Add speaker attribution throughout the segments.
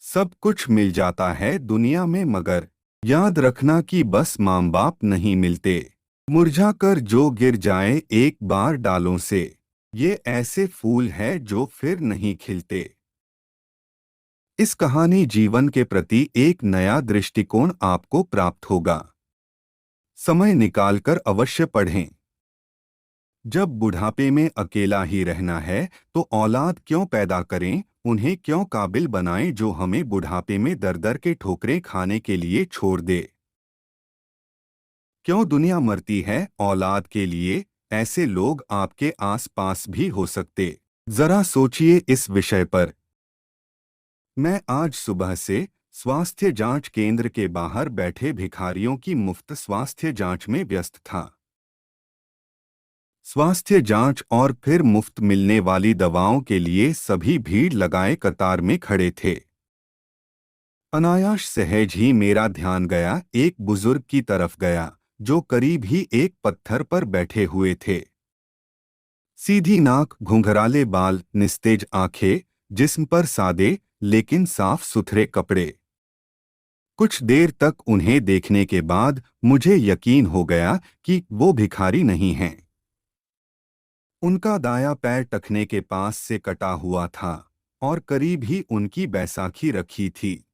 Speaker 1: सब कुछ मिल जाता है दुनिया में मगर याद रखना कि बस माँ बाप नहीं मिलते। मुरझा कर जो गिर जाए एक बार डालों से, ये ऐसे फूल है जो फिर नहीं खिलते। इस कहानी जीवन के प्रति एक नया दृष्टिकोण आपको प्राप्त होगा। समय निकालकर अवश्य पढ़ें। जब बुढ़ापे में अकेला ही रहना है तो औलाद क्यों पैदा करें, उन्हें क्यों काबिल बनाएं जो हमें बुढ़ापे में दर दर के ठोकरें खाने के लिए छोड़ दे। क्यों दुनिया मरती है औलाद के लिए, ऐसे लोग आपके आसपास भी हो सकते। जरा सोचिए इस विषय पर। मैं आज सुबह से स्वास्थ्य जांच केंद्र के बाहर बैठे भिखारियों की मुफ्त स्वास्थ्य जांच में व्यस्त था। स्वास्थ्य जांच और फिर मुफ्त मिलने वाली दवाओं के लिए सभी भीड़ लगाए कतार में खड़े थे। अनायास सहज ही मेरा ध्यान गया एक बुजुर्ग की तरफ गया जो करीब ही एक पत्थर पर बैठे हुए थे। सीधी नाक, घुंघराले बाल, निस्तेज आंखें, जिस्म पर सादे लेकिन साफ सुथरे कपड़े। कुछ देर तक उन्हें देखने के बाद मुझे यकीन हो गया कि वो भिखारी नहीं हैं। उनका दायां पैर टखने के पास से कटा हुआ था और करीब ही उनकी बैसाखी रखी थी।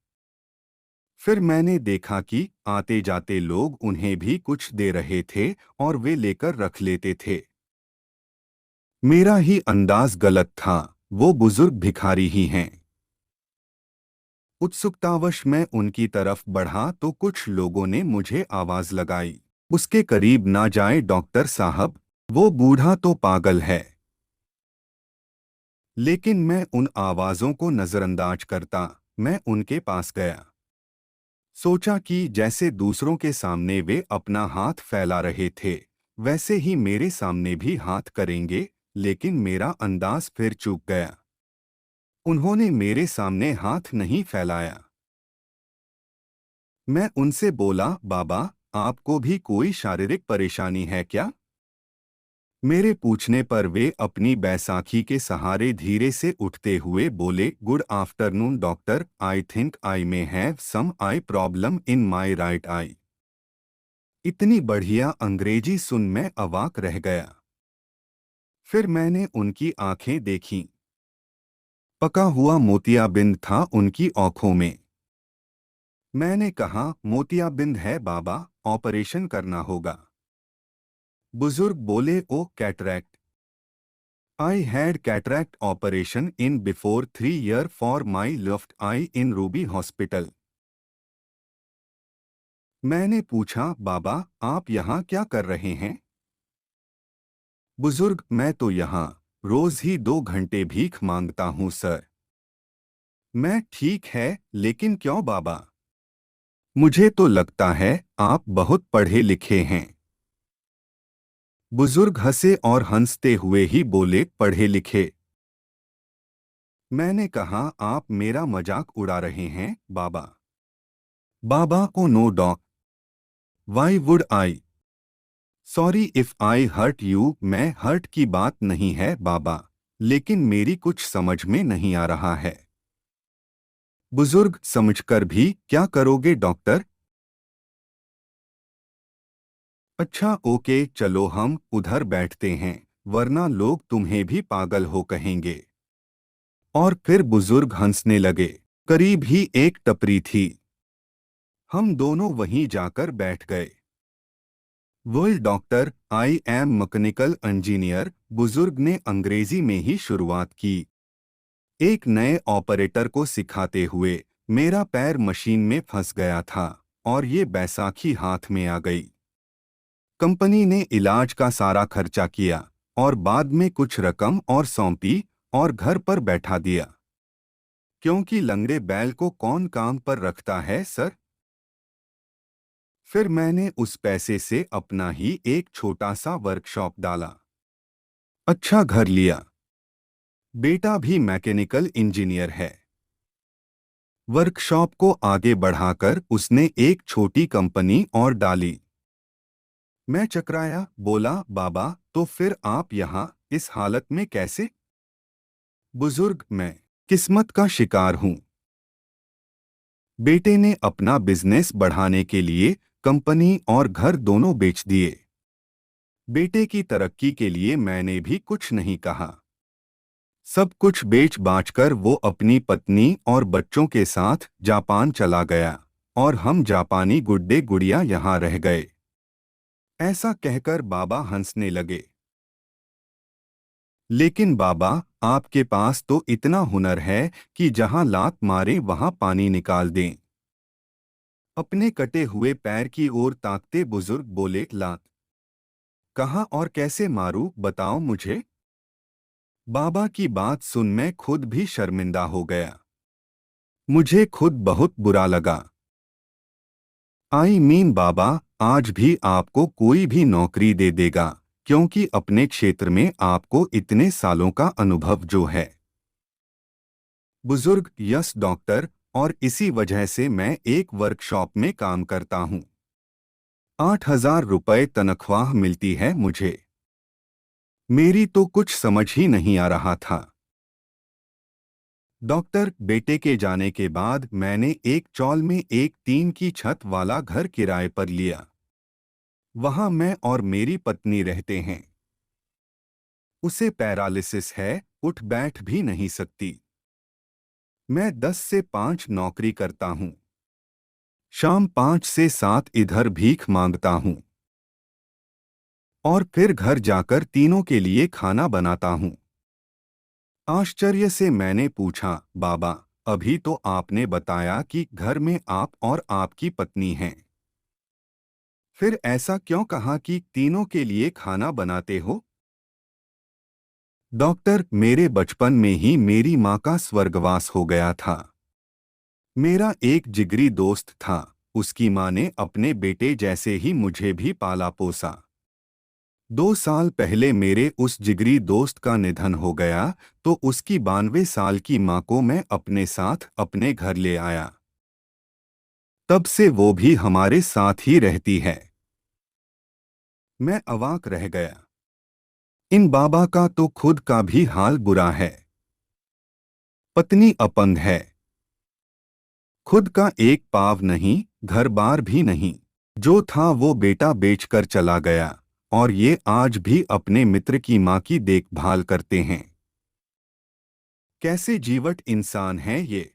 Speaker 1: फिर मैंने देखा कि आते जाते लोग उन्हें भी कुछ दे रहे थे और वे लेकर रख लेते थे। मेरा ही अंदाज गलत था, वो बुजुर्ग भिखारी ही हैं। उत्सुकतावश मैं उनकी तरफ बढ़ा तो कुछ लोगों ने मुझे आवाज लगाई, उसके करीब ना जाए डॉक्टर साहब, वो बूढ़ा तो पागल है। लेकिन मैं उन आवाज़ों को नज़रअंदाज करता, मैं उनके पास गया। सोचा कि जैसे दूसरों के सामने वे अपना हाथ फैला रहे थे, वैसे ही मेरे सामने भी हाथ करेंगे, लेकिन मेरा अंदाज फिर चूक गया। उन्होंने मेरे सामने हाथ नहीं फैलाया। मैं उनसे बोला, बाबा, आपको भी कोई शारीरिक परेशानी है क्या? मेरे पूछने पर वे अपनी बैसाखी के सहारे धीरे से उठते हुए बोले, good afternoon doctor, I think I may have some eye problem in my right eye. इतनी बढ़िया अंग्रेजी सुन मैं अवाक रह गया। फिर मैंने उनकी आंखें देखीं। पका हुआ मोतियाबिंद था उनकी आंखों में। मैंने कहा, मोतियाबिंद है बाबा, ऑपरेशन करना होगा। बुजुर्ग बोले, ओ cataract. I had cataract operation in before 3 years for my left eye in Ruby Hospital. मैंने पूछा, बाबा, आप यहाँ क्या कर रहे हैं? बुजुर्ग, मैं तो यहाँ रोज ही 2 घंटे भीख मांगता हूँ सर। मैं, ठीक है, लेकिन क्यों बाबा? मुझे तो लगता है आप बहुत पढ़े लिखे हैं। बुजुर्ग हंसे और हंसते हुए ही बोले, पढ़े लिखे? मैंने कहा, आप मेरा मजाक उड़ा रहे हैं बाबा। बाबा को no doc. Why would I? Sorry if I hurt you, मैं हर्ट की बात नहीं है बाबा, लेकिन मेरी कुछ समझ में नहीं आ रहा है। बुजुर्ग, समझकर भी क्या करोगे डॉक्टर? अच्छा ओके, चलो हम उधर बैठते हैं, वरना लोग तुम्हें भी पागल हो कहेंगे। और फिर बुजुर्ग हंसने लगे। करीब ही एक टपरी थी। हम दोनों वहीं जाकर बैठ गए। Well doctor, I am mechanical engineer, बुजुर्ग ने अंग्रेजी में ही शुरुआत की, एक नए ऑपरेटर को सिखाते हुए। मेरा पैर मशीन में फंस गया था और ये बैसाखी हाथ में आ गई। कंपनी ने इलाज का सारा खर्चा किया और बाद में कुछ रकम और सौंपी और घर पर बैठा दिया। क्योंकि लंगड़े बैल को कौन काम पर रखता है सर? फिर मैंने उस पैसे से अपना ही एक छोटा सा वर्कशॉप डाला। अच्छा घर लिया। बेटा भी मैकेनिकल इंजीनियर है। वर्कशॉप को आगे बढ़ाकर उसने एक छोटी कंपनी और डाली। मैं चकराया, बोला, बाबा, तो फिर आप यहाँ इस हालत में कैसे? बुजुर्ग, मैं किस्मत का शिकार हूँ। बेटे ने अपना बिजनेस बढ़ाने के लिए कंपनी और घर दोनों बेच दिए। बेटे की तरक्की के लिए मैंने भी कुछ नहीं कहा। सब कुछ बेच बाचकर वो अपनी पत्नी और बच्चों के साथ जापान चला गया और हम जापानी गुड्डे गुड़िया यहाँ रह गए। ऐसा कहकर बाबा हंसने लगे। लेकिन बाबा, आपके पास तो इतना हुनर है कि जहां लात मारे वहां पानी निकाल दें। अपने कटे हुए पैर की ओर ताकते बुजुर्ग बोले, लात कहाँ और कैसे मारूं, बताओ मुझे। बाबा की बात सुन मैं खुद भी शर्मिंदा हो गया। मुझे खुद बहुत बुरा लगा। बाबा, आज भी आपको कोई भी नौकरी दे देगा, क्योंकि अपने क्षेत्र में आपको इतने सालों का अनुभव जो है। बुजुर्ग, यस डॉक्टर, और इसी वजह से मैं एक वर्कशॉप में काम करता हूँ। 8,000 रुपये तनख्वाह मिलती है मुझे। मेरी तो कुछ समझ ही नहीं आ रहा था। डॉक्टर, बेटे के जाने के बाद मैंने एक चौल में एक टीन की छत वाला घर किराए पर लिया। वहां मैं और मेरी पत्नी रहते हैं। उसे पैरालिसिस है, उठ बैठ भी नहीं सकती। मैं 10 से 5 नौकरी करता हूँ। शाम 5 से 7 इधर भीख मांगता हूँ और फिर घर जाकर तीनों के लिए खाना बनाता हूँ। आश्चर्य से मैंने पूछा, बाबा, अभी तो आपने बताया कि घर में आप और आपकी पत्नी हैं। फिर ऐसा क्यों कहा कि तीनों के लिए खाना बनाते हो? डॉक्टर, मेरे बचपन में ही मेरी माँ का स्वर्गवास हो गया था। मेरा एक जिगरी दोस्त था, उसकी माँ ने अपने बेटे जैसे ही मुझे भी पाला पोसा। 2 साल पहले मेरे उस जिगरी दोस्त का निधन हो गया, तो उसकी 92 साल की माँ को मैं अपने साथ अपने घर ले आया। तब से वो भी हमारे साथ ही रहती है। मैं अवाक रह गया। इन बाबा का तो खुद का भी हाल बुरा है। पत्नी अपंग है। खुद का एक पाव नहीं, घर बार भी नहीं। जो था वो बेटा बेचकर चला गया, और ये आज भी अपने मित्र की माँ की देखभाल करते हैं। कैसे जीवट इंसान है ये।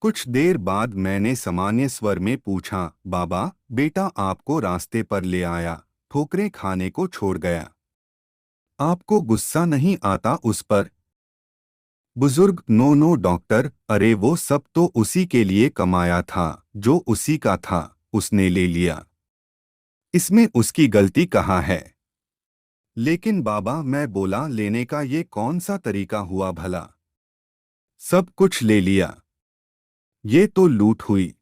Speaker 1: कुछ देर बाद मैंने सामान्य स्वर में पूछा, बाबा, बेटा आपको रास्ते पर ले आया, ठोकरें खाने को छोड़ गया। आपको गुस्सा नहीं आता उस पर? बुजुर्ग, नो नो डॉक्टर, अरे वो सब तो उसी के लिए कमाया था, जो उसी का था उसने ले लिया। इसमें उसकी गलती कहाँ है? लेकिन बाबा, मैं बोला, लेने का ये कौन सा तरीका हुआ भला? सब कुछ ले लिया। ये तो लूट हुई।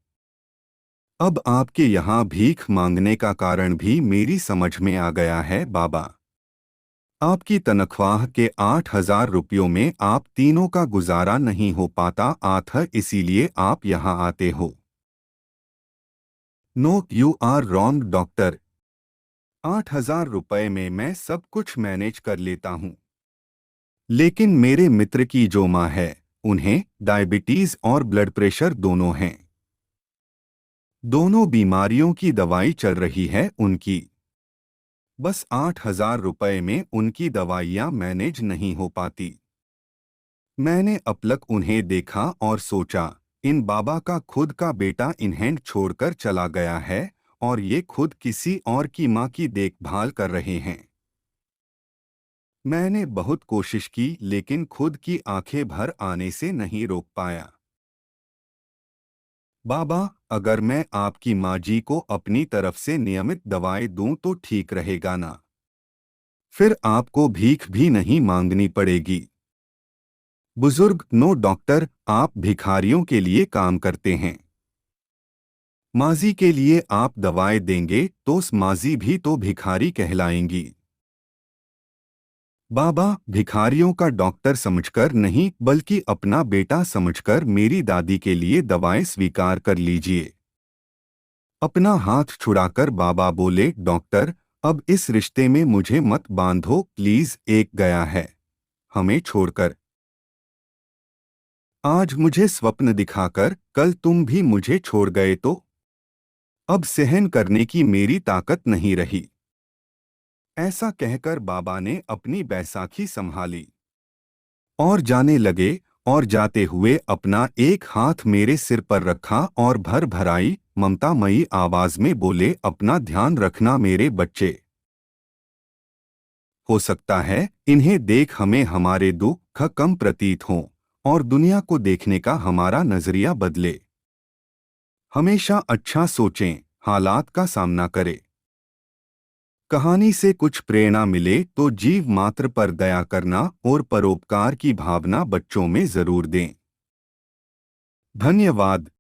Speaker 1: अब आपके यहाँ भीख मांगने का कारण भी मेरी समझ में आ गया है बाबा। आपकी तनख्वाह के 8,000 रुपयों में आप तीनों का गुजारा नहीं हो पाता आथा, इसीलिए आप यहाँ आते हो। No, you are wrong doctor. 8,000 रुपये में मैं सब कुछ मैनेज कर लेता हूँ। लेकिन मेरे मित्र की जो माँ है, उन्हें डायबिटीज और ब्लड प्रेशर दोनों हैं। दोनों बीमारियों की दवाई चल रही है उनकी। बस 8,000 रुपये में उनकी दवाइयाँ मैनेज नहीं हो पाती। मैंने अपलक उन्हें देखा और सोचा, इन बाबा का खुद का बेटा इन्हें छोड़कर चला गया है और ये खुद किसी और की माँ की देखभाल कर रहे हैं। मैंने बहुत कोशिश की लेकिन खुद की आंखें भर आने से नहीं रोक पाया। बाबा, अगर मैं आपकी माँ जी को अपनी तरफ से नियमित दवाएं दूं तो ठीक रहेगा ना? फिर आपको भीख भी नहीं मांगनी पड़ेगी। बुजुर्ग, नो डॉक्टर, आप भिखारियों के लिए काम करते हैं। माजी के लिए आप दवाएं देंगे तो माजी भी तो भिखारी कहलाएंगी। बाबा, भिखारियों का डॉक्टर समझकर नहीं बल्कि अपना बेटा समझकर मेरी दादी के लिए दवाएं स्वीकार कर लीजिए। अपना हाथ छुड़ाकर बाबा बोले, डॉक्टर, अब इस रिश्ते में मुझे मत बांधो प्लीज, एक गया है हमें छोड़कर। आज मुझे स्वप्न दिखाकर कल तुम भी मुझे छोड़ गए तो अब सहन करने की मेरी ताकत नहीं रही। ऐसा कहकर बाबा ने अपनी बैसाखी संभाली और जाने लगे और जाते हुए अपना एक हाथ मेरे सिर पर रखा और भर भराई ममतामयी आवाज में बोले, अपना ध्यान रखना मेरे बच्चे। हो सकता है इन्हें देख हमें हमारे दुख कम प्रतीत हों और दुनिया को देखने का हमारा नजरिया बदले। हमेशा अच्छा सोचें, हालात का सामना करें। कहानी से कुछ प्रेरणा मिले तो जीव मात्र पर दया करना और परोपकार की भावना बच्चों में जरूर दें। धन्यवाद।